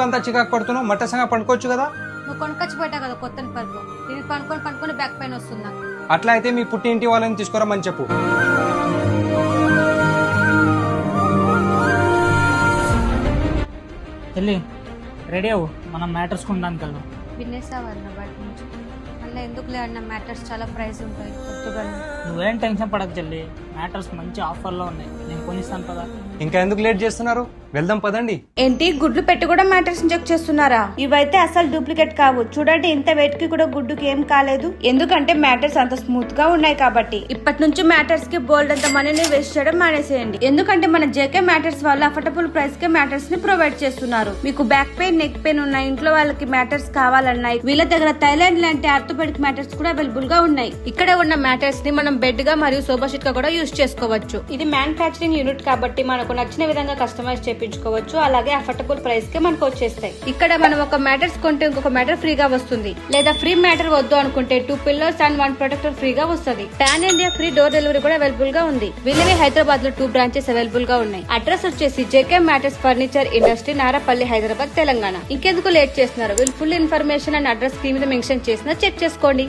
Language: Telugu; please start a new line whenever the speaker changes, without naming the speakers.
ఎందుకంతా చికాకు పడుతున్నావు? మట్టసంగా పండుకోవచ్చు కదా.
నువ్వు కొనుకొచ్చి పెట్టా కదా కొత్త పరుపు, దీనికి పనుకొని బ్యాక్ పెయిన్ వస్తుంది నాకు.
అట్లా అయితే మీ పుట్టింటి వాళ్ళని తీసుకురమ్మని చెప్పు.
చెల్లి రెడీ అవ్వు, మనం మ్యాటర్స్ కొనడానికి వెళ్దాం.
వినేసావన్న బయట నుంచి మళ్ళీ ఎందుకులే అన్న, మ్యాటర్స్ చాలా ప్రైస్ ఉంటాయి కొత్తగా.
నువ్వేం టెన్షన్ పడకు చెల్లి, మ్యాటర్స్ మంచి ఆఫర్లో ఉన్నాయి, నేను కొనిస్తాను కదా.
ఇంకా ఎందుకు లేట్ చేస్తున్నారు? వెళ్దాం పదండి.
ఏంటి గుడ్లు పెట్టి కూడా మ్యాటర్స్ ఇంజెక్ట్ చేస్తున్నారా? ఇవైతే అసలు డూప్లికేట్ కావు. చూడండి ఇంత వెయిట్ కి కూడా గుడ్డుకి ఏం కాలేదు, ఎందుకంటే మ్యాటర్స్ అంత స్మూత్ గా ఉన్నాయి కాబట్టి. ఇప్పటి నుంచి మ్యాటర్స్ కి బోల్డ్ అంత మనీని వేస్ట్ చేయడం మానేసేయండి, ఎందుకంటే మన జేకే మ్యాటర్స్ వాళ్ళు అఫోర్డబుల్ ప్రైస్ కి మ్యాటర్స్ ని ప్రొవైడ్ చేస్తున్నారు. మీకు బ్యాక్ పెయిన్, నెక్ పెయిన్ ఉన్న ఇంట్లో వాళ్ళకి మ్యాటర్స్ కావాలన్నాయి, వీళ్ళ దగ్గర థైలాండ్ లాంటి ఆర్థోపెడిక్ మ్యాటర్స్ కూడా అవైలబుల్ గా ఉన్నాయి. ఇక్కడ ఉన్న మ్యాటర్స్ ని మనం బెడ్ గా మరియు సోఫా షీట్ గా కూడా యూజ్ చేసుకోవచ్చు. ఇది మ్యానుఫ్యాక్చరింగ్ యూనిట్ కాబట్టి మనకు నచ్చిన విధంగా కస్టమైజ్ చేయించుకోవచ్చు, అలాగే అఫోర్డబుల్ ప్రైస్ కి మనకు వచ్చేస్తాయి. ఇక్కడ మనం ఒక మ్యాటర్స్ కొంటే ఇంకొక మ్యాటర్ ఫ్రీగా వస్తుంది, లేదా ఫ్రీ మ్యాటర్ వద్దు అనుకుంటే 2 పిల్లోస్ అండ్ 1 ప్రొటెక్టర్ ఫ్రీగా వస్తుంది. Pan India free door delivery కూడా అవైలబుల్ గా ఉంది. వీళ్ళవి హైదరాబాద్ లో 2 బ్రాంచెస్ అవైలబుల్ గా ఉన్నాయి. అడ్రస్ వచ్చేసి JK matters furniture industry, Narapalli, Hyderabad, Telangana. ఇంకెందుకు లేట్ చేస్తున్నారు? వీళ్ళు full information and address screen మీద మెన్షన్ చేసిన చెక్ చేసుకోండి.